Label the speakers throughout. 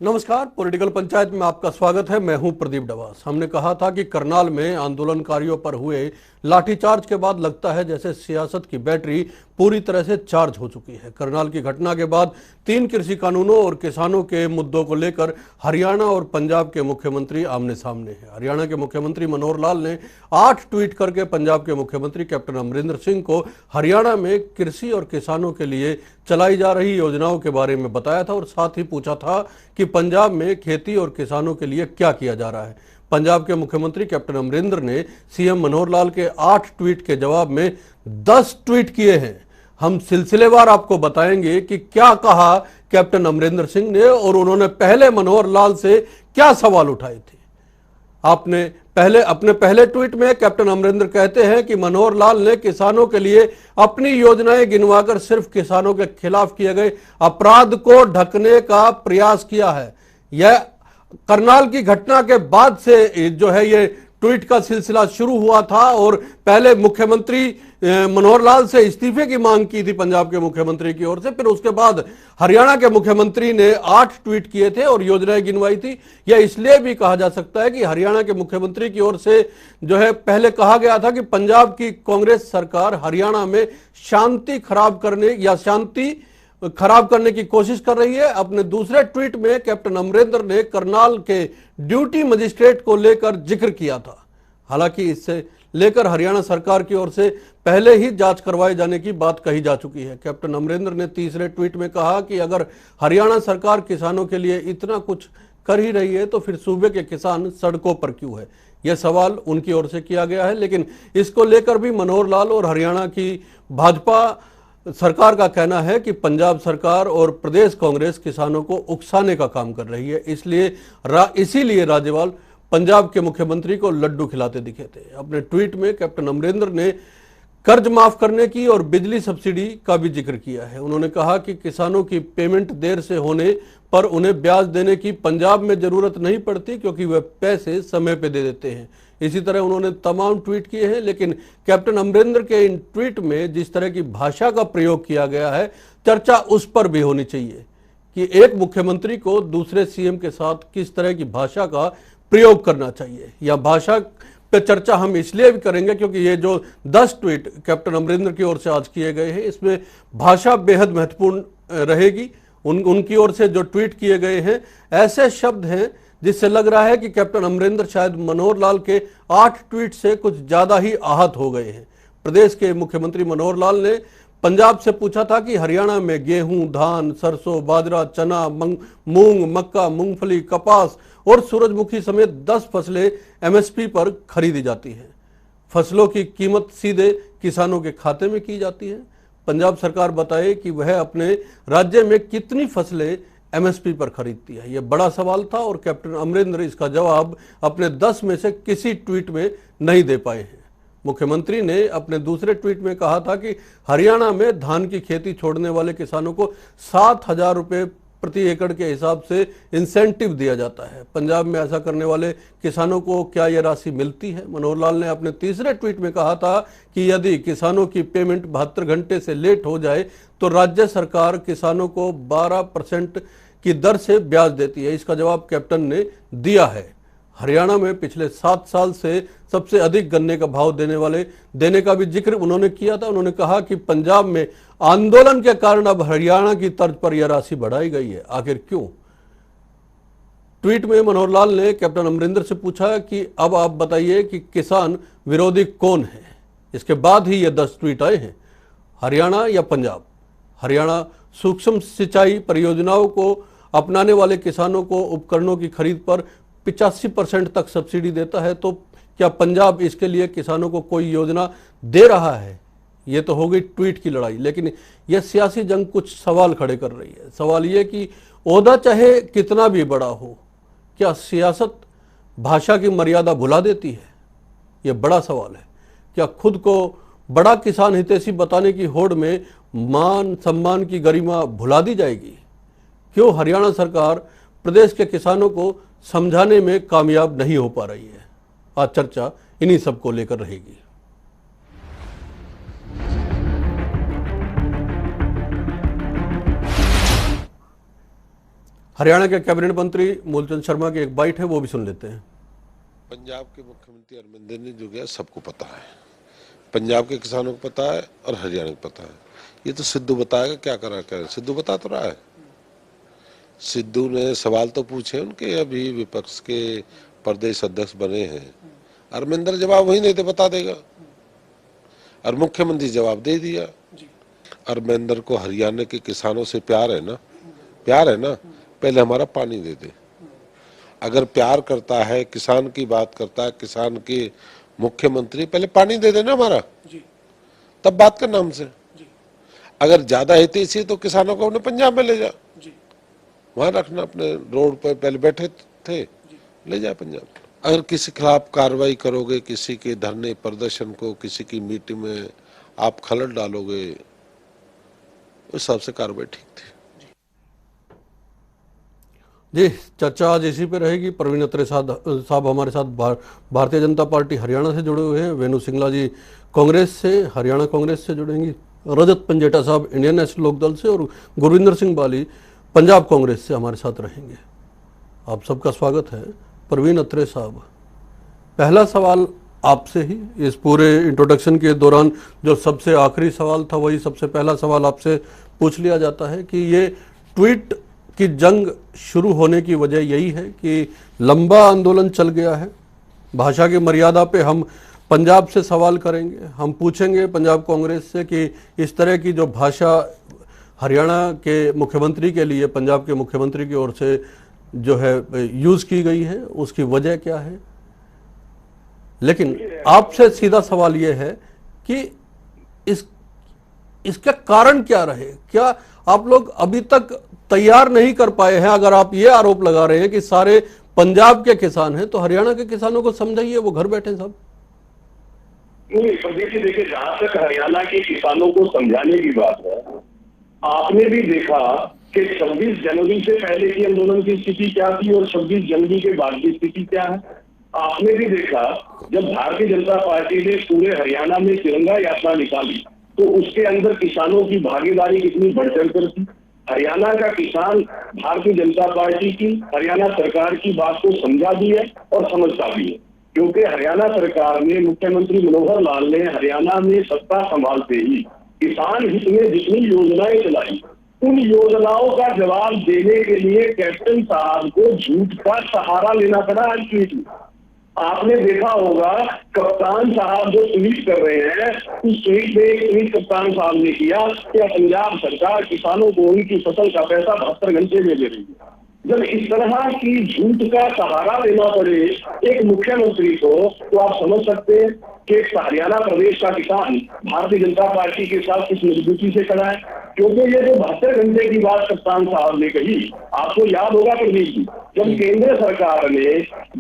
Speaker 1: नमस्कार, पॉलिटिकल पंचायत में आपका स्वागत है। मैं हूं प्रदीप डवास। हमने कहा था कि करनाल में आंदोलनकारियों पर हुए लाठीचार्ज के बाद लगता है जैसे सियासत की बैटरी पूरी तरह से चार्ज हो चुकी है। करनाल की घटना के बाद 3 कृषि कानूनों और किसानों के मुद्दों को लेकर हरियाणा और पंजाब के मुख्यमंत्री आमने सामने हैं। हरियाणा के मुख्यमंत्री मनोहर लाल ने 8 ट्वीट करके पंजाब के मुख्यमंत्री कैप्टन अमरिंदर सिंह को हरियाणा में कृषि और किसानों के लिए चलाई जा रही योजनाओं के बारे में बताया था और साथ ही पूछा था कि पंजाब में खेती और किसानों के लिए क्या किया जा रहा है। पंजाब के मुख्यमंत्री कैप्टन अमरिंदर ने सीएम मनोहर लाल के 8 ट्वीट के जवाब में 10 ट्वीट किए हैं। हम सिलसिलेवार आपको बताएंगे कि क्या कहा कैप्टन अमरिंदर सिंह ने और उन्होंने पहले मनोहर लाल से क्या सवाल उठाए थे। अपने पहले ट्वीट में कैप्टन अमरिंदर कहते हैं कि मनोहर लाल ने किसानों के लिए अपनी योजनाएं गिनवाकर सिर्फ किसानों के खिलाफ किए गए अपराध को ढकने का प्रयास किया है। यह करनाल की घटना के बाद से जो है ये ट्वीट का सिलसिला शुरू हुआ था और पहले मुख्यमंत्री मनोहर लाल से इस्तीफे की मांग की थी पंजाब के मुख्यमंत्री की ओर से। फिर उसके बाद हरियाणा के मुख्यमंत्री ने 8 ट्वीट किए थे और योजनाएं गिनवाई थी। यह इसलिए भी कहा जा सकता है कि हरियाणा के मुख्यमंत्री की ओर से जो है पहले कहा गया था कि पंजाब की कांग्रेस सरकार हरियाणा में शांति खराब करने की कोशिश कर रही है। अपने दूसरे ट्वीट में कैप्टन अमरिंदर ने करनाल के ड्यूटी मजिस्ट्रेट को लेकर जिक्र किया था। हालांकि इससे लेकर हरियाणा सरकार की ओर से पहले ही जांच करवाए जाने की बात कही जा चुकी है। कैप्टन अमरिंदर ने तीसरे ट्वीट में कहा कि अगर हरियाणा सरकार किसानों के लिए इतना कुछ कर ही रही है तो फिर सूबे के किसान सड़कों पर क्यों है। यह सवाल उनकी ओर से किया गया है, लेकिन इसको लेकर भी मनोहर लाल और हरियाणा की भाजपा सरकार का कहना है कि पंजाब सरकार और प्रदेश कांग्रेस किसानों को उकसाने का काम कर रही है। इसीलिए राज्यपाल पंजाब के मुख्यमंत्री को लड्डू खिलाते दिखे थे। अपने ट्वीट में कैप्टन अमरिंदर ने कर्ज माफ करने की और बिजली सब्सिडी का भी जिक्र किया है। उन्होंने कहा कि किसानों की पेमेंट देर से होने पर उन्हें ब्याज देने की पंजाब में जरूरत नहीं पड़ती क्योंकि वे पैसे समय पे दे देते हैं। इसी तरह उन्होंने तमाम ट्वीट किए हैं, लेकिन कैप्टन अमरिंदर के इन ट्वीट में जिस तरह की भाषा का प्रयोग किया गया है, चर्चा उस पर भी होनी चाहिए कि एक मुख्यमंत्री को दूसरे सीएम के साथ किस तरह की भाषा का प्रयोग करना चाहिए। या भाषा पे चर्चा हम इसलिए भी करेंगे क्योंकि ये जो 10 ट्वीट कैप्टन अमरिंदर की ओर से आज किए गए हैं, इसमें भाषा बेहद महत्वपूर्ण रहेगी। उनकी ओर से जो ट्वीट किए गए हैं ऐसे शब्द हैं जिससे लग रहा है कि कैप्टन अमरिंदर शायद मनोहर लाल के 8 ट्वीट से कुछ ज्यादा ही आहत हो गए हैं। प्रदेश के मुख्यमंत्री मनोहर लाल ने पंजाब से पूछा था कि हरियाणा में गेहूं, धान, सरसों, बाजरा, चना, मूंग, मक्का, मूंगफली, कपास और सूरजमुखी समेत 10 फसलें एमएसपी पर खरीदी जाती हैं। फसलों की कीमत सीधे किसानों के खाते में की जाती है। पंजाब सरकार बताए कि वह अपने राज्य में कितनी फसलें एमएसपी पर खरीदती है। यह बड़ा सवाल था और कैप्टन अमरिंदर इसका जवाब अपने 10 में से किसी ट्वीट में नहीं दे पाए हैं। मुख्यमंत्री ने अपने दूसरे ट्वीट में कहा था कि हरियाणा में धान की खेती छोड़ने वाले किसानों को 7,000 रुपए प्रति एकड़ के हिसाब से इंसेंटिव दिया जाता है। पंजाब में ऐसा करने वाले किसानों को क्या यह राशि मिलती है? मनोहर लाल ने अपने तीसरे ट्वीट में कहा था कि यदि किसानों की पेमेंट 72 घंटे से लेट हो जाए तो राज्य सरकार किसानों को 12% की दर से ब्याज देती है। इसका जवाब कैप्टन ने दिया है। हरियाणा में पिछले 7 साल से सबसे अधिक गन्ने का भाव देने का भी जिक्र उन्होंने किया था। उन्होंने कहा कि पंजाब में आंदोलन के कारण अब हरियाणा की तर्ज पर यह राशि बढ़ाई गई है, आखिर क्यों? ट्वीट में मनोहर लाल ने कैप्टन अमरिंदर से पूछा कि अब आप बताइए कि किसान विरोधी कौन है। इसके बाद ही ये 10 ट्वीट आए हैं। हरियाणा या पंजाब? हरियाणा सूक्ष्म सिंचाई परियोजनाओं को अपनाने वाले किसानों को उपकरणों की खरीद पर 85% तक सब्सिडी देता है, तो क्या पंजाब इसके लिए किसानों को कोई योजना दे रहा है? यह तो हो गई ट्वीट की लड़ाई, लेकिन यह सियासी जंग कुछ सवाल खड़े कर रही है। सवाल यह कि ओहदा चाहे कितना भी बड़ा हो, क्या सियासत भाषा की मर्यादा भुला देती है? यह बड़ा सवाल है। क्या खुद को बड़ा किसान हितैषी बताने की होड़ में मान सम्मान की गरिमा भुला दी जाएगी? क्यों हरियाणा सरकार प्रदेश के किसानों को समझाने में कामयाब नहीं हो पा रही है? आज चर्चा इन्हीं सब को लेकर रहेगी। हरियाणा के कैबिनेट मंत्री मूलचंद शर्मा की एक बाइट है, वो भी सुन लेते हैं।
Speaker 2: पंजाब के मुख्यमंत्री अमरिंदर ने जो किया सबको पता है, पंजाब के किसानों को पता है और हरियाणा को पता है। ये तो सिद्धू बताएगा क्या करा क्या, सिद्धू बता तो रहा है। सिद्धू ने सवाल तो पूछे उनके, अभी विपक्ष के प्रदेश अध्यक्ष बने हैं, अमरिंदर जवाब वही नहीं तो बता देगा, और मुख्यमंत्री जवाब दे दिया। अमरिंदर को हरियाणा के किसानों से प्यार है ना, प्यार है ना, पहले हमारा पानी दे दे। अगर प्यार करता है, किसान की बात करता है, किसान के मुख्यमंत्री, पहले पानी दे देना हमारा, तब बात करना हमसे। अगर ज्यादा हितैषी तो किसानों को अपने पंजाब में ले जा, वहां रखना, अपने रोड पर पहले बैठे थे, ले जाए पंजाब। अगर किसी खिलाफ कार्रवाई करोगे, किसी के धरने प्रदर्शन को, किसी की मीटिंग में आप खलल डालोगे, उस हिसाब से कार्रवाई ठीक थी।
Speaker 1: जी, चर्चा आज इसी पे रहेगी। प्रवीण अत्रे साहब हमारे साथ भारतीय जनता पार्टी हरियाणा से जुड़े हुए हैं, वेणु सिंगला जी कांग्रेस से, हरियाणा कांग्रेस से जुड़ेंगी, रजत पंजेटा साहब इंडियन नेशनल लोकदल से, और गुरविंदर सिंह बाली पंजाब कांग्रेस से हमारे साथ रहेंगे। आप सबका स्वागत है। प्रवीण अत्रे साहब, पहला सवाल आपसे ही, इस पूरे इंट्रोडक्शन के दौरान जो सबसे आखिरी सवाल था वही सबसे पहला सवाल आपसे पूछ लिया जाता है कि ये ट्वीट की जंग शुरू होने की वजह यही है कि लंबा आंदोलन चल गया है। भाषा की मर्यादा पे हम पंजाब से सवाल करेंगे, हम पूछेंगे पंजाब कांग्रेस से कि इस तरह की जो भाषा हरियाणा के मुख्यमंत्री के लिए पंजाब के मुख्यमंत्री की ओर से जो है यूज की गई है, उसकी वजह क्या है। लेकिन आपसे सीधा सवाल यह है कि इसका कारण क्या रहे। क्या आप लोग अभी तक तैयार नहीं कर पाए हैं? अगर आप ये आरोप लगा रहे हैं कि सारे पंजाब के किसान हैं, तो हरियाणा के किसानों को समझाइए, वो घर बैठे सब।
Speaker 3: देखिए, जहां तक हरियाणा के किसानों को समझाने की बात है, आपने भी देखा कि 26 जनवरी से पहले की आंदोलन की स्थिति क्या थी और 26 जनवरी के बाद की स्थिति क्या है। आपने भी देखा जब भारतीय जनता पार्टी ने पूरे हरियाणा में तिरंगा यात्रा निकाली तो उसके अंदर किसानों की भागीदारी कितनी बढ़ चढ़कर थी। हरियाणा का किसान भारतीय जनता पार्टी की, हरियाणा सरकार की बात को समझा भी है और समझता भी है, क्योंकि हरियाणा सरकार ने, मुख्यमंत्री मनोहर लाल ने हरियाणा में सत्ता संभालते ही किसान हित में जितनी योजनाएं चलाई, उन योजनाओं का जवाब देने के लिए कैप्टन साहब को झूठ का सहारा लेना पड़ा। आज ट्वीट में आपने देखा होगा, कप्तान साहब जो ट्वीट कर रहे हैं, उस ट्वीट में एक ट्वीट कप्तान साहब ने किया कि पंजाब सरकार किसानों को उनकी फसल का पैसा 72 घंटे में दे रही है। जब इस तरह की झूठ का सहारा लेना पड़े एक मुख्यमंत्री को, तो आप समझ सकते हैं कि हरियाणा प्रदेश का किसान भारतीय जनता पार्टी के साथ किस मजबूती से खड़ा है। क्योंकि ये जो 72 घंटे की बात कप्तान साहब ने कही, आपको याद होगा प्रदीप जी, जब केंद्र सरकार ने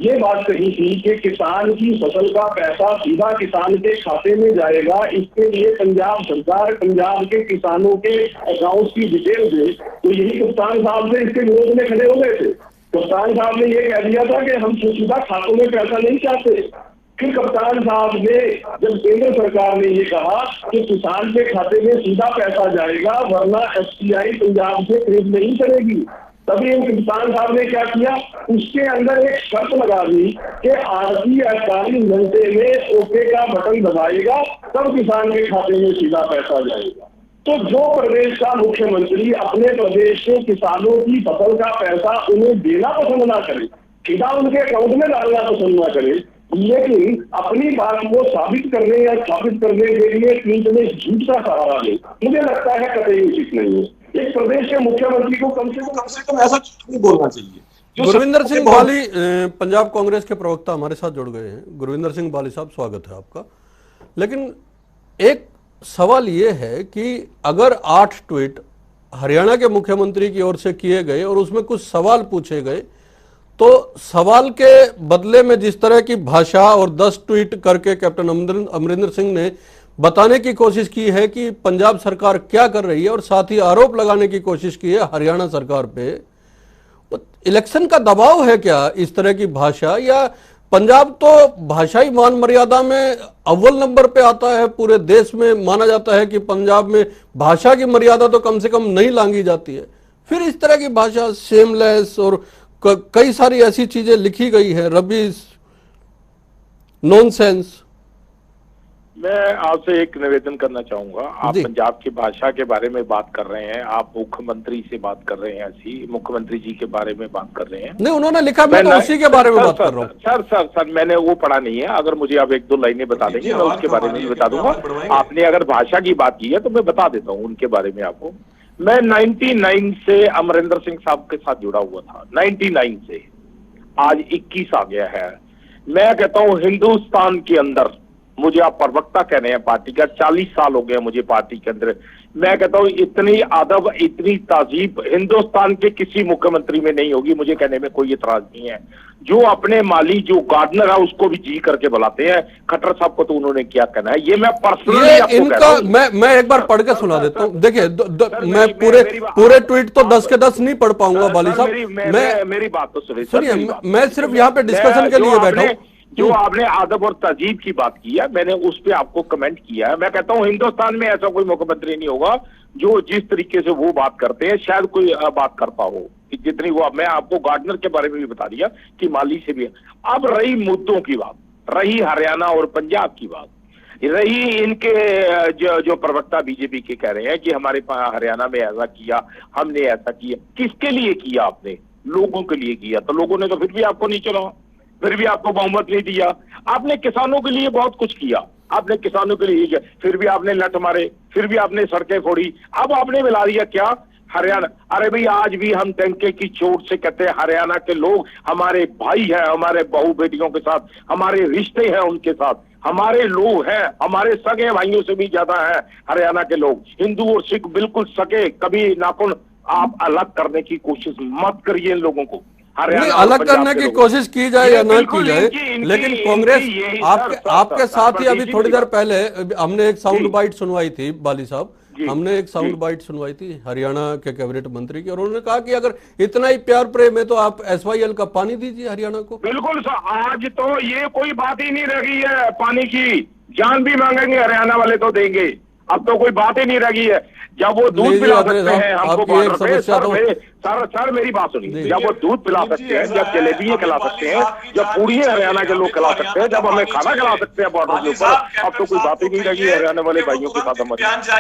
Speaker 3: ये बात कही थी कि किसान की फसल का पैसा सीधा किसान के खाते में जाएगा, इसके लिए पंजाब सरकार पंजाब के किसानों के अकाउंट की डिटेल दे, तो यही कप्तान साहब से इसके विरोध में खड़े हो गए थे। कप्तान साहब ने ये कह दिया था कि हम सीधा खातों में पैसा नहीं चाहते। फिर कप्तान साहब ने, जब केंद्र सरकार ने ये कहा कि किसान के खाते में सीधा पैसा जाएगा वरना एफसीआई पंजाब से खरीद नहीं करेगी, तभी कप्तान साहब ने क्या किया, उसके अंदर एक शर्त लगा दी कि आरती 48 घंटे में ओके का बटन दबाएगा तब किसान के खाते में सीधा पैसा जाएगा। तो जो प्रदेश का मुख्यमंत्री अपने प्रदेश के किसानों की फसल का पैसा उन्हें देना पसंद ना करे, सीधा उनके अकाउंट में डालना पसंद ना करे, लेकिन अपनी बात को साबित करने या स्थापित करने के लिए ट्वीट में झूठ का सहारा ले, मुझे लगता है कतई उचित नहीं है। एक प्रदेश के मुख्यमंत्री को कम से कम ऐसा नहीं बोलना चाहिए।
Speaker 1: गुरविंदर सिंह बाली पंजाब कांग्रेस के प्रवक्ता हमारे साथ जुड़ गए हैं। गुरविंदर सिंह बाली साहब, स्वागत है आपका। लेकिन एक सवाल ये है कि अगर 8 ट्वीट हरियाणा के मुख्यमंत्री की ओर से किए गए और उसमें कुछ सवाल पूछे गए, तो सवाल के बदले में जिस तरह की भाषा और 10 ट्वीट करके कैप्टन अमरिंदर सिंह ने बताने की कोशिश की है कि पंजाब सरकार क्या कर रही है, और साथ ही आरोप लगाने की कोशिश की है हरियाणा सरकार पे, तो इलेक्शन का दबाव है क्या इस तरह की भाषा? या पंजाब तो भाषाई मान मर्यादा में अव्वल नंबर पे आता है, पूरे देश में माना जाता है कि पंजाब में भाषा की मर्यादा तो कम से कम नहीं लांघी जाती है, फिर इस तरह की भाषा शेमलेस और कई सारी ऐसी चीजें लिखी गई है, रबीश, नॉनसेंस।
Speaker 4: मैं आपसे एक निवेदन करना चाहूंगा। आप
Speaker 1: जी।
Speaker 4: पंजाब की भाषा के बारे में बात कर रहे हैं, आप मुख्यमंत्री से बात कर रहे हैं, ऐसी मुख्यमंत्री जी के बारे में बात कर रहे हैं।
Speaker 1: नहीं, उन्होंने लिखा, मैं तो उसी के बारे में बात कर रहा हूँ।
Speaker 4: सर मैंने वो पढ़ा नहीं है। अगर मुझे आप एक दो लाइनें बता देंगे मैं उसके बारे में भी बता दूंगा। आपने अगर भाषा की बात की है तो मैं बता देता हूँ उनके बारे में आपको। मैं 99 से अमरिंदर सिंह साहब के साथ जुड़ा हुआ था, 99 से आज 21 आ गया है। मैं कहता हूँ हिंदुस्तान के अंदर, मुझे आप प्रवक्ता कह रहे हैं पार्टी का, 40 साल हो गए मुझे पार्टी के अंदर। मैं कहता हूँ इतनी अदब, इतनी तहजीब हिंदुस्तान के किसी मुख्यमंत्री में नहीं होगी। मुझे कहने में कोई इतराज नहीं है। जो अपने माली, जो गार्डनर है, उसको भी जी करके बुलाते हैं। खट्टर साहब को तो उन्होंने क्या कहना है, ये मैं पर्सनली आपको कह रहा हूं।
Speaker 1: मैं एक बार पढ़ के सुना देता हूँ। देखिए, मैं पूरे ट्वीट तो 10 के 10 नहीं पढ़ पाऊंगा बाली साहब।
Speaker 4: मेरी बात तो
Speaker 1: सुनिए, मैं सिर्फ यहाँ पे डिस्कशन के लिए बैठा हूँ।
Speaker 4: जो आपने आदब और तहजीब की बात की है, मैंने उस पे आपको कमेंट किया है। मैं कहता हूं हिंदुस्तान में ऐसा कोई मुख्यमंत्री नहीं होगा जो जिस तरीके से वो बात करते हैं शायद कोई बात करता हो कि जितनी वो। मैं आपको गार्डनर के बारे में भी बता दिया कि माली से भी। अब रही मुद्दों की बात, रही हरियाणा और पंजाब की बात, रही इनके जो प्रवक्ता बीजेपी के कह रहे हैं कि हमारे हरियाणा में ऐसा किया, हमने ऐसा किया। किसके लिए किया आपने? लोगों के लिए किया। तो लोगों ने तो फिर भी आपको नहीं चुना, फिर भी आपको बहुमत नहीं दिया। आपने किसानों के लिए बहुत कुछ किया, आपने किसानों के लिए किया, फिर भी आपने लठ मारे, फिर भी आपने सड़कें फोड़ी। अब आपने मिला दिया क्या हरियाणा? अरे भाई, आज भी हम डंके की चोट से कहते हैं हरियाणा के लोग हमारे भाई हैं, हमारे बहू बेटियों के साथ हमारे रिश्ते हैं, उनके साथ हमारे लोग हैं, हमारे सगे भाइयों से भी ज्यादा है हरियाणा के लोग। हिंदू और सिख बिल्कुल सके। कभी नाखून आप अलग करने की कोशिश मत करिए इन लोगों को।
Speaker 1: नहीं, अलग करने की कोशिश की जाए या ना की जाए, लेकिन कांग्रेस आपके साथ ही अभी थोड़ी देर पहले हमने एक साउंड बाइट सुनवाई थी बाली साहब, हमने एक साउंड बाइट सुनवाई थी हरियाणा के कैबिनेट मंत्री की, और उन्होंने कहा कि अगर इतना ही प्यार प्रेम है तो आप SYL का पानी दीजिए हरियाणा को।
Speaker 4: बिल्कुल सर, आज तो ये कोई बात ही नहीं रह गई है पानी की। जान भी मांगेंगे हरियाणा वाले तो देंगे, अब तो कोई बात ही नहीं रह गई है। जब वो दूध पिला सकते हैं हमको बॉर्डर पे, सर मेरी बात सुनिए, जब वो दूध पिला सकते हैं, जब जलेबियां खिला सकते हैं, जब पूड़ियां हरियाणा के लोग खिला सकते हैं, जब हमें खाना खिला सकते हैं बॉर्डर के ऊपर, अब तो कोई बात ही नहीं लगी हरियाणा वाले भाइयों के साथ।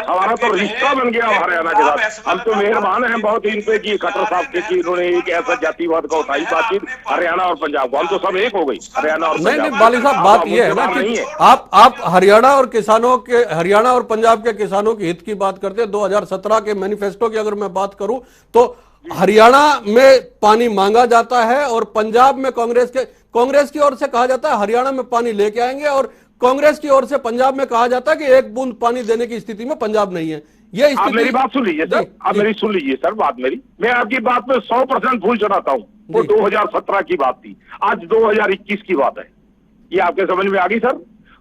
Speaker 4: हमारा तो रिश्ता बन गया हरियाणा के साथ। हम तो मेहरबान हैं बहुत इन पे की खट्टर साहब के कि इन्होंने एक ऐसा जातिवाद का उठाई बातचीत हरियाणा और पंजाब को। हम तो सब एक हो गई हरियाणा और पंजाब।
Speaker 1: नहीं बाली साहब, बात यह है ना कि आप हरियाणा और किसानों के, हरियाणा और पंजाब के किसानों के हित की बात करते हैं। 2017 के मैनिफेस्टो की अगर मैं बात करूं तो हरियाणा में पानी मांगा जाता है और पंजाब में कांग्रेस की ओर से कहा जाता है हरियाणा में पानी लेके आएंगे, और कांग्रेस की ओर से पंजाब में कहा जाता है कि एक बूंद पानी देने की स्थिति में पंजाब नहीं है। ये
Speaker 4: आप मेरी बात सुन लीजिए सर, आप मेरी सुन लीजिए सर बात मेरी। मैं आपकी बात में 100% फूल चढ़ाता हूं। वो 2017 की बात थी, आज 2021 की बात है। ये आपके समझ में आ गई सर?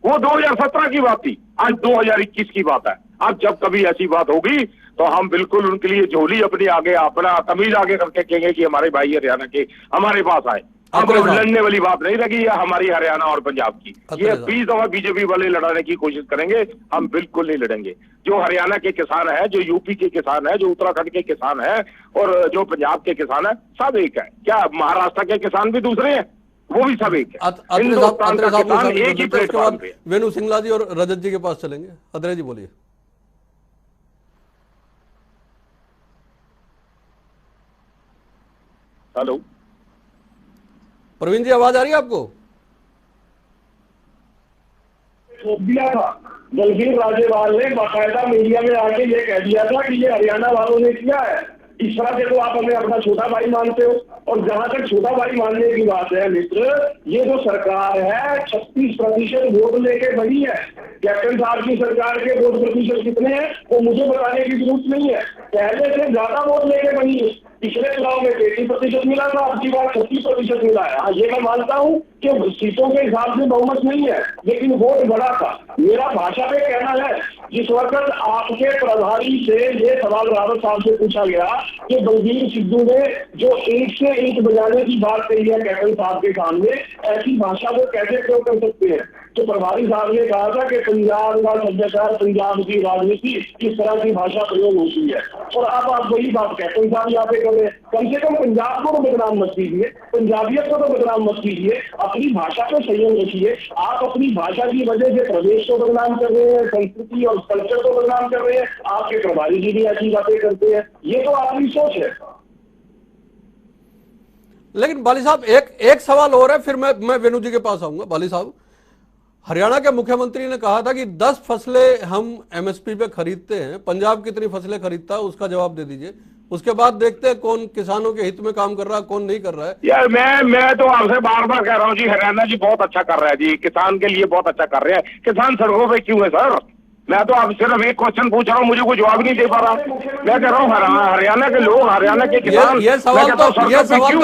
Speaker 4: वो 2017 की बात थी, आज 2021 की बात है। अब जब कभी ऐसी बात होगी तो हम बिल्कुल उनके लिए झोली अपनी आगे, अपना तमीज आगे करके कहेंगे कि हमारे भाई हरियाणा के हमारे पास आए। अब लड़ने वाली बात नहीं लगी है हमारी हरियाणा और पंजाब की। ये 20 दफा बीजेपी वाले लड़ाने की कोशिश करेंगे, हम बिल्कुल नहीं लड़ेंगे। जो हरियाणा के किसान है, जो यूपी के किसान है, जो उत्तराखंड के किसान है और जो पंजाब के किसान है, सब एक है। क्या महाराष्ट्र के किसान भी दूसरे हैं? वो भी सब एक है। हिंदुस्तान का किसान एक ही प्लेटफॉर्म पे।
Speaker 1: वेणु सिंगला जी और रजत जी के पास चलेंगे। अद्रे जी बोलिए।
Speaker 4: हेलो
Speaker 1: प्रवीण जी, आवाज आ रही है आपको?
Speaker 3: दिया था दलवीर राजेवाल ने बाकायदा मीडिया में आके ये कह दिया था कि ये हरियाणा वालों ने किया है। इस तरह से तो आप हमें अपना छोटा भाई मानते हो। और जहां तक छोटा भाई मानने की बात है मित्र, ये जो सरकार है 36% वोट लेके बनी है। कैप्टन साहब की सरकार के वोट प्रतिशत कितने हैं वो मुझे बताने की जरूरत नहीं है, पहले से ज्यादा वोट लेके बनी है। पिछले चुनाव में 33% मिला था, अब की बार 36% मिला है। हाँ, ये मैं मानता हूँ कि सीटों के हिसाब से बहुमत नहीं है, लेकिन वोट बड़ा था। मेरा भाषा पे कहना है, जिस वक्त आपके प्रभारी से ये सवाल रावत साहब से पूछा गया कि बलबीर सिद्धू ने जो ईंट से ईंट बजाने की बात कही है कैप्टन साहब के सामने, ऐसी भाषा को कैसे प्रयोग कर सकते हैं? तो प्रभारी साहब ने कहा था कि पंजाब का सभ्यता, पंजाब की राजनीति, इस तरह की भाषा प्रयोग होती है। और अब आप वही बात कैप्टन साहब यहाँ पे कर रहे हैं। कम से कम पंजाब को तो बदनाम मत कीजिए, पंजाबियत को तो बदनाम मत कीजिए, अपनी भाषा को संयम रखिए। आप अपनी भाषा की वजह से प्रदेश को बदनाम कर रहे हैं, संस्कृति और कल्चर को बदनाम कर रहे हैं। आपके प्रभारी जी भी ऐसी बातें करते हैं, ये तो आपकी सोच है।
Speaker 1: लेकिन बाली साहब एक सवाल और है, फिर मैं वेणु जी के पास आऊंगा। बाली साहब, हरियाणा के मुख्यमंत्री ने कहा था कि 10 फसलें हम एमएसपी पे खरीदते हैं, पंजाब कितनी फसलें खरीदता है उसका जवाब दे दीजिए। उसके बाद देखते हैं कौन किसानों के हित में काम कर रहा है, कौन नहीं कर रहा है।
Speaker 4: यार मैं तो आपसे बार बार कह रहा हूँ जी, हरियाणा जी बहुत अच्छा कर रहा है जी, किसान के लिए बहुत अच्छा कर रहे हैं। किसान सड़कों पे क्यों है सर? मैं तो आप सिर्फ एक क्वेश्चन पूछ रहा हूँ, मुझे कोई जवाब नहीं दे पा रहा। मैं कह रहा हूँ हरियाणा के लोग, हरियाणा के किसान,
Speaker 1: ये सवाल तो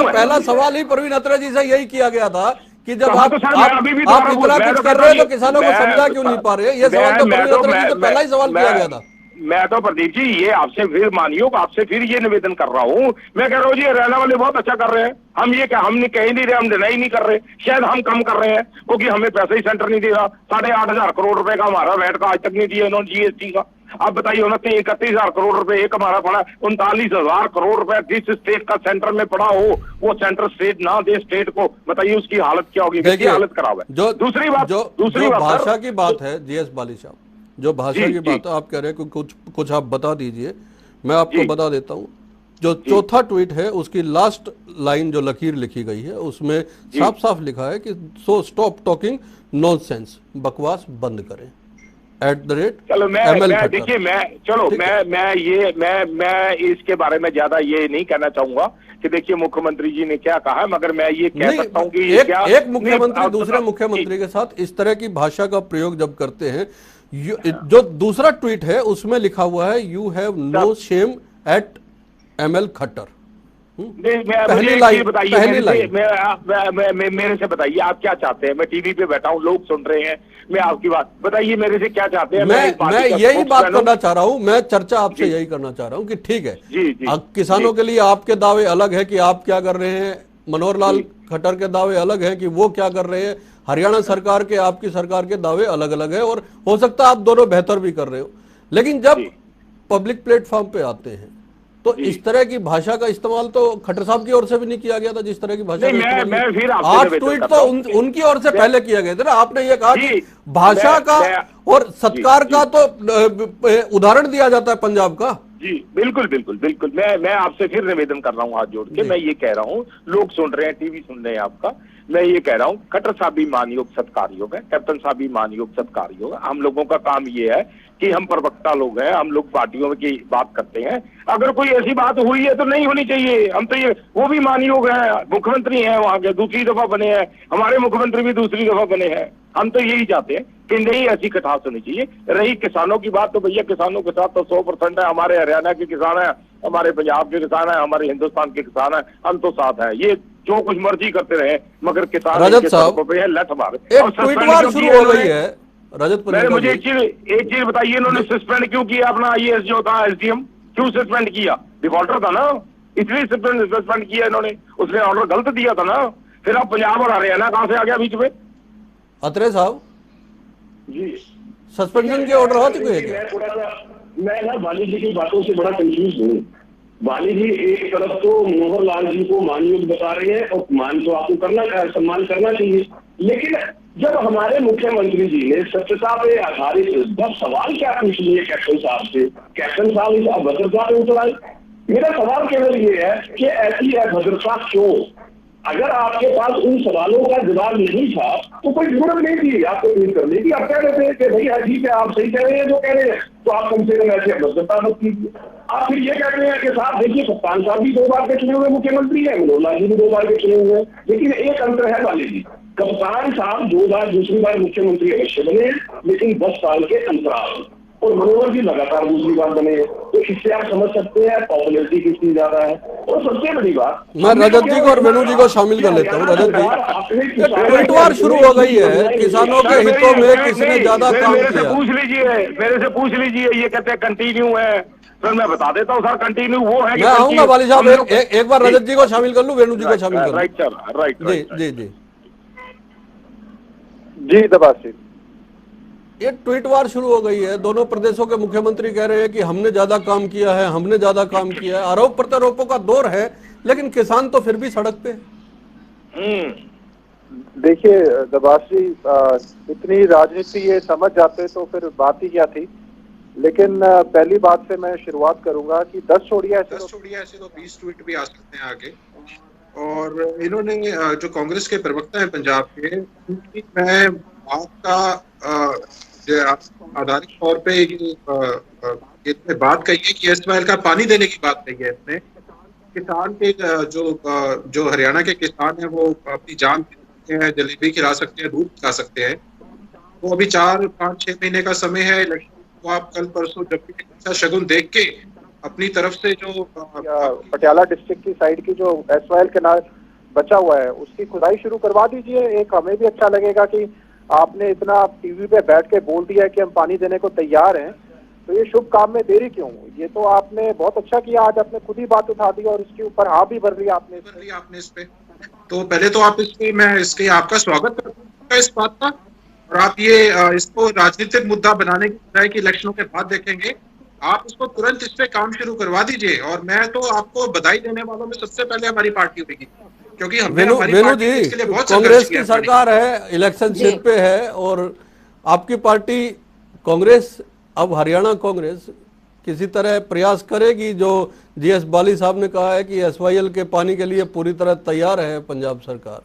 Speaker 1: पहला सवाल ही परवीन अत्रे जी से यही किया गया था कि जब आप इतना कुछ कर रहे हैं तो किसानों को समझा क्यों नहीं पा रहे? ये सवाल तो परवीन अत्रे जी से पहला ही सवाल किया गया था।
Speaker 4: मैं तो प्रदीप जी ये आपसे फिर मानियो, आपसे फिर ये निवेदन कर रहा हूँ। मैं कह रहा हूँ जी हरियाणा वाले बहुत अच्छा कर रहे हैं। हम नहीं कह नहीं रहे, हम डिनाई नहीं कर रहे, शायद हम कम कर रहे हैं क्योंकि हमें पैसा ही सेंटर नहीं दे रहा। 8,500 करोड़ रुपए का हमारा वैट का आज तक नहीं दिया इन्होंने, जीएसटी का। आप बताइए 31,000 करोड़ रुपए एक हमारा पड़ा, 39,000 करोड़ रुपए जिस स्टेट का सेंटर में पड़ा हो वो सेंटर स्टेट ना दे स्टेट को, बताइए उसकी हालत क्या होगी? कितनी हालत खराब है। दूसरी बात
Speaker 1: भाषा की बात है जीएस बाली साहब, जो भाषा की बात है, आप कह रहे हैं कि कुछ आप बता दीजिए, मैं आपको बता देता हूं। जो चौथा ट्वीट है उसकी लास्ट लाइन जो लकीर लिखी गई है उसमें साफ साफ लिखा है कि सो स्टॉप टॉकिंग नॉनसेंस, बकवास बंद करें @
Speaker 4: चलो मैं देखिए मैं इसके बारे में ज्यादा ये नहीं कहना चाहूंगा कि देखिए मुख्यमंत्री जी ने क्या कहा, मगर मैं ये कह सकता हूँ कि
Speaker 1: एक मुख्यमंत्री दूसरे मुख्यमंत्री के साथ इस तरह की भाषा का प्रयोग जब करते हैं, जो दूसरा ट्वीट है उसमें लिखा हुआ है you have no shame @ ML Khattar.
Speaker 4: पहली लाइन बताइए, मेरे से बताइए आप क्या चाहते हैं? मैं टीवी पे बैठा हूँ, लोग सुन रहे हैं, मैं आपकी बात बताइए मेरे से क्या चाहते हैं?
Speaker 1: मैं यही बात करना चाह रहा हूँ, मैं चर्चा आपसे यही करना चाह रहा हूँ कि ठीक है किसानों के लिए आपके दावे अलग है कि आप क्या कर रहे हैं, मनोहर लाल खट्टर के दावे अलग है कि वो क्या कर रहे हैं, हरियाणा सरकार के आपकी सरकार के दावे अलग अलग है, और हो सकता है आप दोनों बेहतर भी कर रहे हो। लेकिन जब पब्लिक प्लेटफॉर्म पे आते हैं तो इस तरह की भाषा का इस्तेमाल तो खट्टर साहब की ओर से भी नहीं किया गया था, जिस तरह की भाषा आप ट्वीट तो उनकी ओर से पहले किया गया था ना। आपने ये कहा कि भाषा का और सत्कार का तो उदाहरण दिया जाता है पंजाब का।
Speaker 4: जी बिल्कुल बिल्कुल बिल्कुल, मैं आपसे फिर निवेदन कर रहा हूँ हाथ जोड़ के। मैं ये कह रहा हूँ, लोग सुन रहे हैं, टीवी सुन रहे हैं आपका, मैं ये कह रहा हूँ खट्टर साहब भी मानयोग सत्कारयोग है, कैप्टन साहब भी मानयोग सत्कारयोग है। हम लोगों का काम ये है कि हम प्रवक्ता लोग हैं, हम लोग पार्टियों की बात करते हैं। अगर कोई ऐसी बात हुई है तो नहीं होनी चाहिए। हम तो ये वो भी मानयोग है, मुख्यमंत्री हैं वहां के, दूसरी दफा बने हैं, हमारे मुख्यमंत्री भी दूसरी दफा बने हैं। हम तो यही चाहते हैं कि नहीं ऐसी कटास होनी चाहिए। रही किसानों की बात, तो भैया किसानों के साथ तो 100% है। हमारे हरियाणा के किसान है, हमारे पंजाब के किसान है, हमारे हिंदुस्तान के किसान है, हम तो साथ है। ये जो कुछ मर्जी करते रहे मगर किसान
Speaker 1: रजत साहब
Speaker 4: लठ मारे।
Speaker 1: ट्वीट शुरू हो गई है रजत,
Speaker 4: मुझे एक चीज बताइए, इन्होंने सस्पेंड क्यों किया अपना IAS जो था SDM, क्यों सस्पेंड किया? डिफॉल्टर था ना, इसलिए सस्पेंड किया इन्होंने, उसने ऑर्डर गलत दिया था ना। फिर अब पंजाब और हरियाणा कहां से आ गया बीच में?
Speaker 1: अत्रे साहब
Speaker 3: जी
Speaker 1: सस्पेंशन के ऑर्डर हो चुके हैं क्या?
Speaker 3: मैं ना बाली जी की बातों से बड़ा कंफ्यूज हूँ। बाली जी एक तरफ तो मनोहर लाल जी को मानयोग बता रहे हैं, और मान तो आपको सम्मान करना चाहिए, लेकिन जब हमारे मुख्यमंत्री जी ने सत्यता पे आधारित 10 सवाल क्या पूछ लिए कैप्टन साहब से, कैप्टन साहब इस अभद्रता पे उतर आए। मेरा सवाल केवल ये है कि ऐसी अभद्रता क्यों? अगर आपके पास उन सवालों का जवाब नहीं था तो कोई जरूरत नहीं थी आपको ट्वीट करने की। आप कह रहे थे कि भाई हाँ ठीक है, आप सही कह रहे हैं जो कह रहे हैं, तो आप कम से कम ऐसे अभद्रता मत कीजिए। आप फिर ये कहते हैं कि साहब देखिए कप्तान साहब भी 2 बार के चुने हुए मुख्यमंत्री है, मनोहर लाल जी भी 2 बार के चुने हुए हैं, लेकिन एक अंतर है बाली जी, कप्तान साहब 2 बार दूसरी बार मुख्यमंत्री अवश्य बने, लेकिन 10 साल के अंतराल, और मनोहर जी लगातार दूसरी बार बने। तो इससे आप समझ सकते हैं पॉपुलरिटी कितनी ज्यादा है। और सबसे बड़ी बात,
Speaker 1: मैं रजत जी को और वेणु जी को शामिल कर लेता हूँ। रजत जी ट्वीटवार शुरू हो गई है, किसानों के हितों में किसने ज्यादा काम किया?
Speaker 4: मेरे से पूछ लीजिए, ये कहते हैं कंटिन्यू है, सर मैं बता देता हूँ सर, कंटिन्यू वो है।
Speaker 1: मैं आऊंगा वाली साहब, एक बार रजत जी को शामिल कर लूँ, वेणु जी को शामिल कर लूँ।
Speaker 4: राइट सर, राइट
Speaker 1: जी जी।
Speaker 5: जी दबासी,
Speaker 1: एक ट्वीट वार शुरू हो गई है। दोनों प्रदेशों के मुख्यमंत्री कह रहे हैं कि हमने ज्यादा काम किया है, हमने ज्यादा काम किया है। आरोप प्रत्यारोपों का दौर है, लेकिन किसान तो फिर भी सड़क पे है।
Speaker 5: देखिए दबासी, इतनी राजनीति ये समझ जाते तो फिर बात ही क्या थी। लेकिन पहली बात से मैं शुरुआत करूंगा कि 10 छोड़िए ऐसे तो 20 ट्वीट भी आ सकते हैं आगे। और इन्होंने जो कांग्रेस के प्रवक्ता हैं पंजाब के, उनकी मैं बात का आधारित तौर पे इसमें बात कही है कि एसवाइएल का पानी देने की बात कही है। इसमें किसान के जो हरियाणा के किसान हैं वो अपनी जान दे सकते हैं, जलेबी खिला सकते हैं, दूध खिला सकते हैं। वो अभी 4-5-6 महीने का समय है इलेक्शन को। आप कल परसों जब भी अच्छा शगुन देख के अपनी तरफ से जो पटियाला डिस्ट्रिक्ट की साइड की जो एसवाइएल कैनाल बचा हुआ है उसकी खुदाई शुरू करवा दीजिए। एक हमें भी अच्छा लगेगा कि आपने इतना टीवी पे बैठ के बोल दिया है कि हम पानी देने को तैयार हैं, तो ये शुभ काम में देरी क्यों? ये तो आपने बहुत अच्छा किया, आज आपने खुद ही बात उठा दी और इसके ऊपर हाँ भी भर लिया आपने इस पे। तो पहले तो आप मैं इसके आपका स्वागत करता हूं इस बात का। और आप ये इसको राजनीतिक मुद्दा बनाने की बजाय कि इलेक्शनों के बाद देखेंगे, आप इसको तुरंत इस पे काम शुरू करवा दीजिए। और मैं तो आपको बधाई देने वालों में सबसे पहले हमारी पार्टी होगी, क्योंकि हमने हमारी पार्टी के इसके लिए बहुत
Speaker 1: कांग्रेस की सरकार है, इलेक्शनशिप पे है, और आपकी पार्टी कांग्रेस, अब हरियाणा कांग्रेस किसी तरह प्रयास करेगी। जो जीएस बाली साहब ने कहा है कि एसवाईएल के पानी के लिए पूरी तरह तैयार है पंजाब सरकार।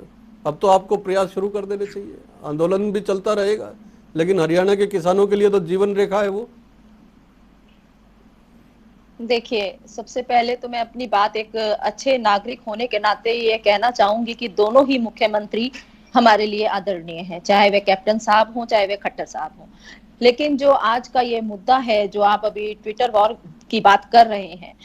Speaker 1: अब तो आपको प्रयास शुरू कर देने चाहिए। आंदोलन भी चलता रहेगा, लेकिन हरियाणा के किसानों के लिए तो जीवन रेखा है वो।
Speaker 6: देखिए, सबसे पहले तो मैं अपनी बात एक अच्छे नागरिक होने के नाते ये कहना चाहूंगी कि दोनों ही मुख्यमंत्री हमारे लिए आदरणीय हैं, चाहे वे कैप्टन साहब हों चाहे वे खट्टर साहब हों। लेकिन जो आज का ये मुद्दा है, जो आप अभी ट्विटर वॉर की बात कर रहे हैं,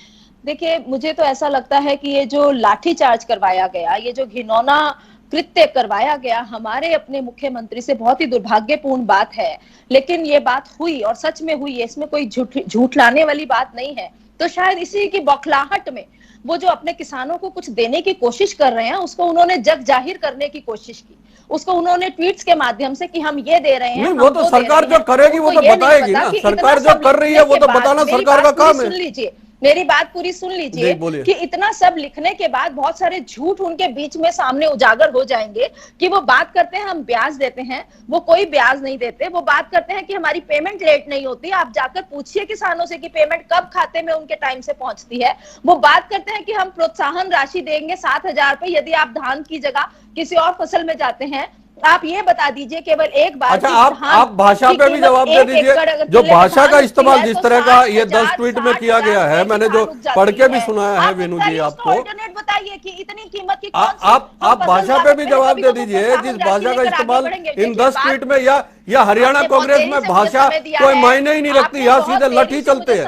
Speaker 6: देखिए मुझे तो ऐसा लगता है कि ये जो लाठीचार्ज करवाया गया, ये जो घिनौना कृत्य करवाया गया हमारे अपने मुख्यमंत्री से, बहुत ही दुर्भाग्यपूर्ण बात है। लेकिन ये बात हुई और सच में हुई है, इसमें कोई झूठ लाने वाली बात नहीं है। तो शायद इसी की बौखलाहट में वो जो अपने किसानों को कुछ देने की कोशिश कर रहे हैं, उसको उन्होंने जग जाहिर करने की कोशिश की। उसको उन्होंने ट्वीट्स के माध्यम से कि हम ये दे रहे हैं,
Speaker 1: वो तो सरकार जो करेगी वो तो बताएगी ना। सरकार जो कर रही है वो तो बताना सरकार का काम है।
Speaker 6: सुन लीजिए, मेरी बात पूरी सुन लीजिए कि इतना सब लिखने के बाद बहुत सारे झूठ उनके बीच में सामने उजागर हो जाएंगे कि वो बात करते हैं हम ब्याज देते हैं, वो कोई ब्याज नहीं देते। वो बात करते हैं कि हमारी पेमेंट लेट नहीं होती, आप जाकर पूछिए किसानों से कि पेमेंट कब खाते में उनके टाइम से पहुंचती है। वो बात करते हैं कि हम प्रोत्साहन राशि देंगे 7,000 रुपए यदि आप धान की जगह किसी और फसल में जाते हैं। आप ये बता दीजिए केवल एक बार।
Speaker 1: अच्छा, आप भाषा पे भी जवाब दे दीजिए। जो भाषा का इस्तेमाल जिस तरह का ये 10 ट्वीट में किया गया है, मैंने जो पढ़ के भी सुनाया है वेणु जी आपको,
Speaker 6: बताइए कि इतनी कीमत की
Speaker 1: आप भाषा पे भी जवाब दे दीजिए। जिस भाषा का इस्तेमाल इन 10 ट्वीट में, या हरियाणा कांग्रेस में भाषा कोई मायने ही नहीं रखती, यहाँ सीधे लठी चलते हैं।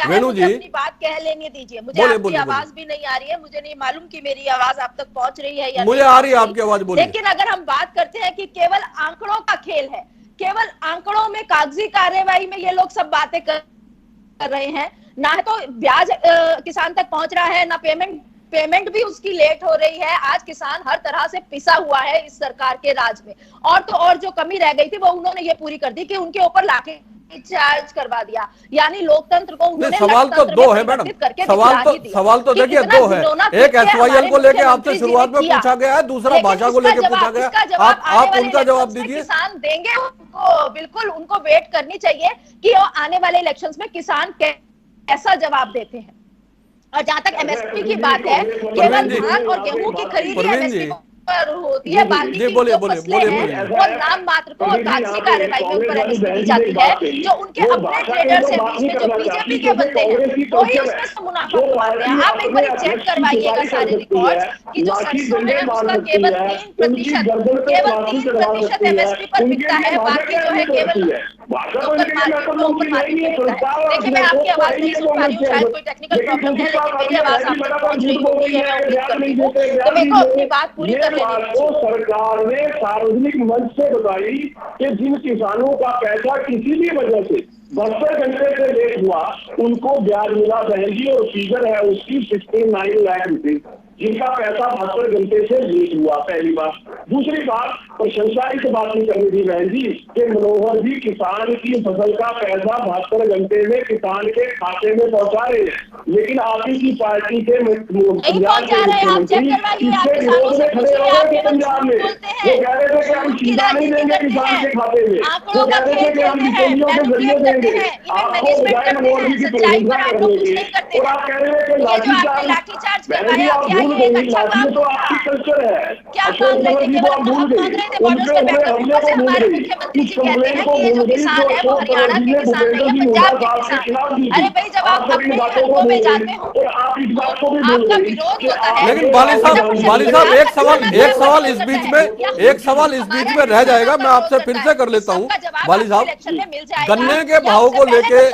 Speaker 1: वेणु जी
Speaker 6: अपनी बात कह लेने दीजिए। मुझे आपकी आवाज भी नहीं आ रही है, मुझे नहीं मालूम कि मेरी आवाज आप तक पहुंच रही है या
Speaker 1: मुझे आ रही है आपकी आवाज, बोलिए।
Speaker 6: लेकिन अगर हम बात करते हैं कि केवल आंकड़ों का खेल है, केवल आंकड़ों में कागजी कार्यवाही में ये लोग सब बातें कर रहे हैं, ना तो ब्याज किसान तक पहुंच रहा है, ना पेमेंट भी उसकी लेट हो रही है। आज किसान हर तरह से पिसा हुआ है इस सरकार के राज में। और तो और जो कमी रह गई थी वो उन्होंने ये पूरी कर दी कि उनके ऊपर लाठी चार्ज करवा दिया, यानी लोकतंत्र को उन्होंने
Speaker 1: सवाल तो दो है मैडम, सवाल तो देखिए दो है। एक एसवाईएल को लेके आपसे शुरुआत में पूछा गया है, दूसरा भाषा को लेके पूछा गया। आप उनका जवाब दीजिए।
Speaker 6: किसान देंगे उनको, बिल्कुल उनको वेट करनी चाहिए कि आने वाले इलेक्शंस में किसान कैसा जवाब देते हैं। और जहां तक एमएसपी की बात है, केवल धान और गेहूं की खरीद एमएसपी पर होती है, बाकी की जो फसलें हैं वो नाम मात्र को कागजी कार्यवाही में ऊपर एमएसपी दी जाती है। जो उनके अपने ट्रेडर्स हैं बीच में, जो बीजेपी के बंदे हैं, वही उसमें से मुनाफा कमाते हैं। आप एक बार चेक करवाइएगा सारे रिकॉर्ड्स कि जो सरसों है उसका केवल 3% एमएसपी पर बिकता है, बाकी जो है केवल लोकल मार्केट को ऊपर मार्केट में बिकता है। देखिए, मैं आपकी आवाज नहीं सुन पा रही हूँ, शायद कोई टेक्निकल प्रॉब्लम है, लेकिन मेरी आवाज आप तक पहुंच रही होगी, ये मैं उम्मीद करती हूँ। तो मेरे को अपनी बात पूरी कर लेनी चाहिए।
Speaker 3: सरकार ने सार्वजनिक मंच से बताई कि जिन किसानों का पैसा किसी भी वजह से 72 घंटे से लेट हुआ उनको ब्याज मिला। बहन जी, और फिगर है उसकी 69 लाख रुपए, जिनका पैसा 72 घंटे से लेट हुआ। पहली बात। दूसरी बात, प्रशंसा इस बात की करनी थी बहन जी कि मनोहर जी किसान की फसल का पैसा 72 घंटे में किसान के खाते में पहुंचा रहे हैं, लेकिन आप ही की पार्टी के पंजाब के मुख्यमंत्री इसके विरोध में खड़े हो गए थे पंजाब में। वो कह रहे थे कि हम सीधा नहीं देंगे किसान के खाते में, वो कह रहे थे कि हम बिचौलियों के जरिए देंगे। आपको बजाय मनोहर जी की प्रशंसा करने की, और आप कह रहे हैं कि लाठीचार्ज, बहन जी आप भूल गई, लाठी तो आपकी कल्चर है। अशोक नगर जी को आप भूल गई, उनके हुए हमले को भूल गई, इस कंप्लेन को भूल गई जो अशोक नगर जी ने भूपेंद्र जी हुड्डा साहब के खिलाफ दी थी। आप सब इन बातों को भूल गई और आप इस बात को भी भूल गई।
Speaker 1: लेकिन बाली साहब एक सवाल इस बीच में रह जाएगा, मैं आपसे फिर से कर लेता हूँ। बाली साहब, गन्ने के भाव को लेके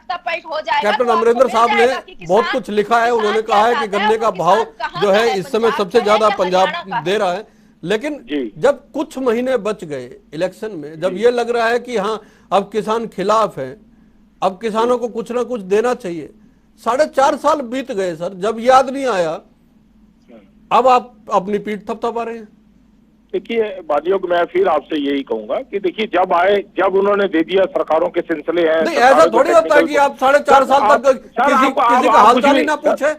Speaker 1: कैप्टन अमरिंदर साहब ने बहुत कुछ लिखा है। उन्होंने कहा है कि गन्ने का भाव जो है इस समय सबसे ज्यादा पंजाब दे रहा है, लेकिन जब कुछ महीने बच गए इलेक्शन में, जब ये लग रहा है कि हाँ अब किसान खिलाफ है, अब किसानों को कुछ ना कुछ देना चाहिए, 4.5 साल बीत गए सर, जब याद नहीं आया, अब आप अपनी पीठ थपथपा रहे हैं।
Speaker 4: देखिए बादियों को मैं फिर आपसे यही कहूंगा कि देखिए जब उन्होंने दे दिया, सरकारों के सिलसिले हैं,
Speaker 1: नहीं ऐसा थोड़ी होता है कि आप 4.5 साल तक किसी का हालचाल ही ना पूछे।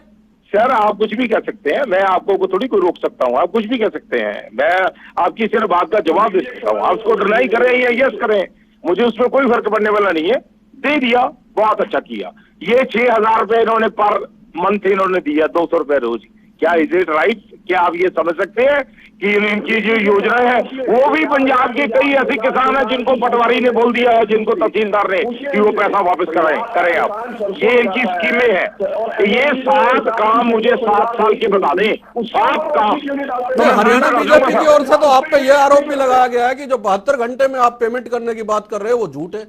Speaker 4: सर आप कुछ भी कह सकते हैं, मैं आपको थोड़ी कोई रोक सकता हूँ, आप कुछ भी कह सकते हैं, मैं आपकी सिर्फ बात का जवाब दे सकता हूँ। आप उसको डिनाई करें या यस करें, मुझे उसमें कोई फर्क पड़ने वाला नहीं है। दे दिया, बहुत अच्छा किया। ये 6,000 रुपए इन्होंने पर मंथ इन्होंने दिया, 200 रुपए रोज। क्या इज इट राइट? क्या आप ये समझ सकते हैं कि इनकी जो योजना है, वो भी पंजाब के कई ऐसे किसान हैं जिनको पटवारी ने बोल दिया है, जिनको तहसीलदार ने, कि वो पैसा वापस करें आप। ये इनकी स्कीमें हैं। ये 7 काम मुझे 7 साल के बता दें, 7 काम।
Speaker 1: तो हरियाणा बीजेपी की ओर से तो आप पे यह आरोप भी लगाया गया है कि जो 72 घंटे में आप पेमेंट करने की बात कर रहे हैं वो झूठ है।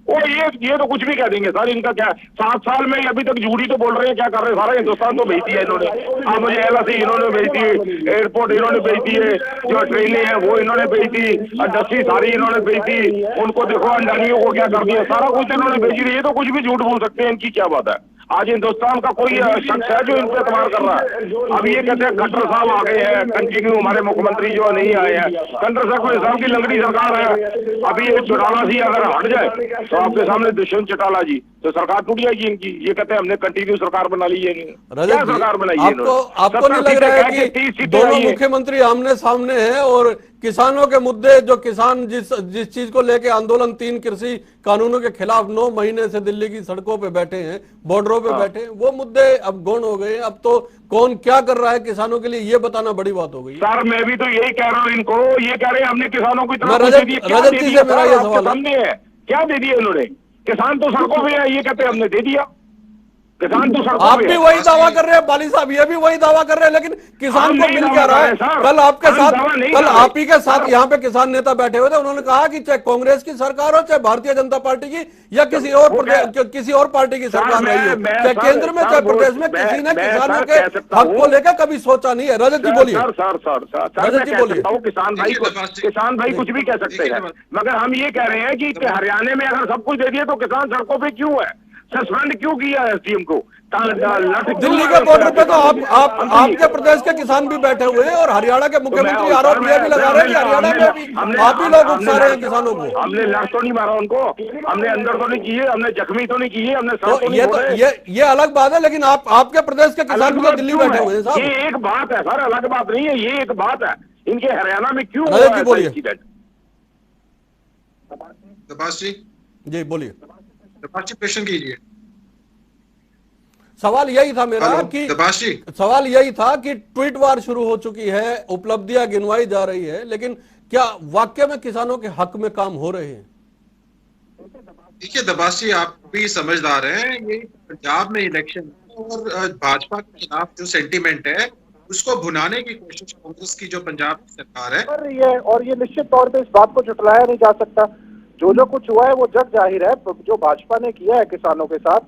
Speaker 4: और ये तो कुछ भी कह देंगे सर, इनका क्या 7 साल में अभी तक झूठी तो बोल रहे हैं, क्या कर रहे हैं? सारा हिंदुस्तान तो भेज दिया इन्होंने। अब मुझे LIC इन्होंने भेज दी, एयरपोर्ट इन्होंने भेज दिए, जो ट्रेनें हैं वो इन्होंने भेज दी, इंडस्ट्री सारी इन्होंने भेज दी, उनको देखो अंडानियों को क्या कर दिया, सारा कुछ इन्होंने भेज दिया। ये तो कुछ भी झूठ बोल सकते हैं, इनकी क्या बात है? आज हिंदुस्तान का कोई शख्स है जो इन पे एतबार कर रहा है? अब ये कहते हैं खट्टर साहब आ गए हैं कंटिन्यू, हमारे मुख्यमंत्री जो नहीं आए हैं। खट्टर साहब की लंगड़ी सरकार है। अभी ये चौटाला जी अगर हट जाए तो आपके सामने दुष्यंत चौटाला जी, तो सरकार टूट जाएगी इनकी। ये कहते हैं हमने कंटिन्यू सरकार बना ली है। क्या सरकार बनाई है?
Speaker 1: आपको नहीं लग रहा है कि दोनों मुख्यमंत्री आमने सामने हैं और किसानों के मुद्दे, जो किसान जिस चीज को लेके आंदोलन 3 कृषि कानूनों के खिलाफ 9 महीने से दिल्ली की सड़कों पे बैठे हैं, बॉर्डरों पे बैठे हैं, वो मुद्दे अब गौण हो गए। अब तो कौन क्या कर रहा है किसानों के लिए ये बताना बड़ी बात हो गई।
Speaker 4: सर मैं भी तो यही कह रहा हूँ इनको, ये कह रहे हैं हमने किसानों को इतना
Speaker 1: रजत जी से मेरा ये सवाल है,
Speaker 4: क्या दे दिया इन्होंने? किसान तो सड़कों पे है, ये कहते हैं हमने दे दिया। किसान तो
Speaker 1: आप भी वही दावा कर रहे हैं बाली साहब, ये भी वही दावा कर रहे हैं, लेकिन किसान को मिल क्या रहा है? कल आपके साथ, कल आप ही के साथ यहाँ पे किसान नेता बैठे हुए थे, उन्होंने कहा कि चाहे कांग्रेस की सरकार हो, चाहे भारतीय जनता पार्टी की, या किसी और पार्टी की सरकार रही हो, चाहे केंद्र में चाहे प्रदेश में, किसी ने किसानों के हक को लेकर कभी सोचा नहीं है। रजत जी बोलिए।
Speaker 4: रजत जी बोलिए। किसान भाई कुछ भी कह सकते हैं, मगर हम ये कह रहे हैं कि हरियाणा में अगर सब कुछ दे दिए तो किसान सड़कों पे क्यों है? सस्पेंड क्यों किया है SDM को?
Speaker 1: दिल्ली के बॉर्डर पे तो आपके प्रदेश के किसान भी बैठे हुए हैं और हरियाणा के मुख्यमंत्री आरोप ये भी लगा रहे हैं कि हरियाणा में भी आप ही लोग उकसा रहे हैं किसानों को।
Speaker 4: हमने लड़ तो नहीं मारा उनको, हमने अंदर तो नहीं किए, हमने जख्मी तो नहीं किए, हमने
Speaker 1: तो ये अलग बात है, लेकिन आपके प्रदेश के किसान भी दिल्ली बैठे हुए हैं साहब।
Speaker 4: ये एक बात है सर, अलग बात नहीं है, ये एक बात है। इनके हरियाणा में क्यों
Speaker 1: बोलिए जी, बोलिए
Speaker 7: प्रश्न कीजिए।
Speaker 1: सवाल यही था मेरा कि सवाल यही था कि ट्वीट वार शुरू हो चुकी है, उपलब्धियां गिनवाई जा रही है, लेकिन क्या वाकई में किसानों के हक में काम हो रहे हैं?
Speaker 7: देखिए दबासी, आप भी समझदार हैं, ये पंजाब में इलेक्शन और भाजपा के खिलाफ जो सेंटीमेंट है उसको भुनाने की कोशिश कांग्रेस की जो पंजाब की सरकार है,
Speaker 5: और ये निश्चित तौर पे इस बात को झुटलाया नहीं जा सकता। जो कुछ हुआ है वो जग जाहिर है। जो भाजपा ने किया है किसानों के साथ,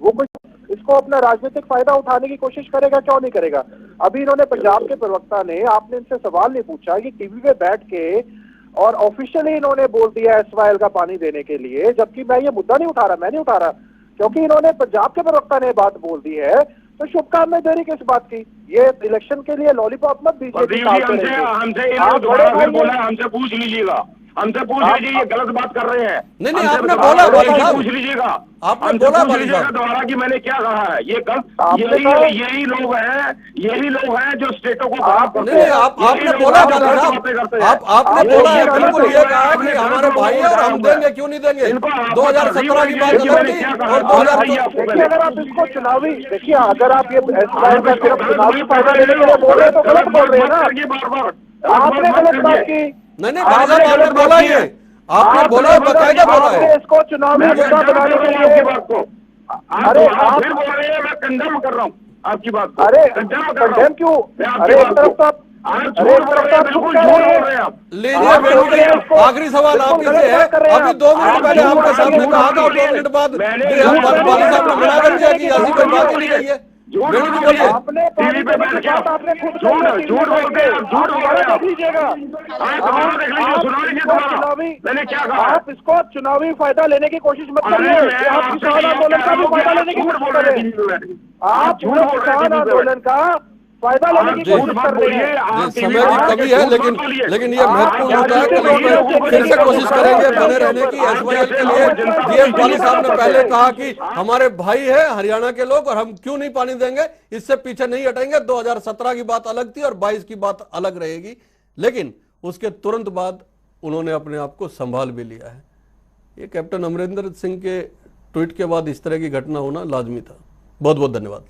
Speaker 5: वो कुछ इसको अपना राजनीतिक फायदा उठाने की कोशिश करेगा, क्यों नहीं करेगा? अभी इन्होंने पंजाब के प्रवक्ता ने, आपने इनसे सवाल नहीं पूछा कि टीवी पे बैठ के और ऑफिशियली इन्होंने बोल दिया SYL का पानी देने के लिए, जबकि मैं ये मुद्दा नहीं उठा रहा, मैं नहीं उठा रहा, क्योंकि इन्होंने पंजाब के प्रवक्ता ने बात बोल दी है। तो शुभकामनाएं दे रही किस बात की? ये इलेक्शन के लिए लॉलीपॉप मत दीजिए।
Speaker 4: हमसे पूछ लीजिएगा, हमसे पूछ लीजिए, ये गलत बात कर रहे हैं।
Speaker 1: नहीं आपने बोला भाई साहब,
Speaker 4: पूछ लीजिएगा,
Speaker 1: आपने बोला भाई
Speaker 4: लीजिएगा
Speaker 1: साहब
Speaker 4: दोबारा कि मैंने क्या कहा है। ये गलत, यही लोग हैं जो स्टेटों को
Speaker 1: नहीं आपने बोला भाई साहब, आपने बोला है, बिल्कुल ये कहा कि हमारे भाई है और हम देंगे, क्यों नहीं देंगे। 2017 की बात अलग थी और 2000।
Speaker 5: अगर आप इसको चुनावी देखिए, अगर आप ये सिर्फ चुनावी फायदा लेने के लिए बोल रहे हैं तो गलत बोल रहे हैं ना। आपने गलत बात की।
Speaker 1: नहीं भाई साहब, आपने बोला ये, आपने बोला, बकायदा बोला है
Speaker 5: इसको चुनावी मुद्दा बनाने के लिए।
Speaker 4: अरे आप फिर बोल रहे हैं, मैं कंडेम कर रहा हूँ आपकी बात को।
Speaker 5: अरे कंडेम क्यों? अरे एक तरफ तो आप
Speaker 1: लीजिए, आखिरी सवाल आप से है। अभी 2 मिनट पहले आपके सामने कहा था और 2 मिनट बाद वाली साहब ने मना कर दिया कि ऐसी कोई बात ही नहीं कही है।
Speaker 5: आपने टीवी पे बैठ के आपने खुद झूठ बोलते हैं, झूठ बोल रहे हैं। मैंने क्या कहा? आप इसको चुनावी फायदा लेने की कोशिश मत करिए। आप किसान आंदोलन का भी फायदा लेने की कोशिश करें। आप किसान आंदोलन का फायदा लेने की कोशिश कर रहे हैं।
Speaker 1: समय की कमी है, लेकिन ये महत्वपूर्ण होता है। कल इसमें फिर से कोशिश करेंगे बने रहने की। SYL के लिए DM वाली साहब ने पहले कहा कि हमारे भाई है हरियाणा के लोग और हम क्यों नहीं पानी देंगे, इससे पीछे नहीं हटेंगे। 2017 की बात अलग थी और 22 की बात अलग रहेगी, लेकिन उसके तुरंत बाद उन्होंने अपने आप को संभाल भी लिया है। ये कैप्टन अमरिंदर सिंह के ट्वीट के बाद इस तरह की घटना होना लाजमी था। बहुत बहुत धन्यवाद।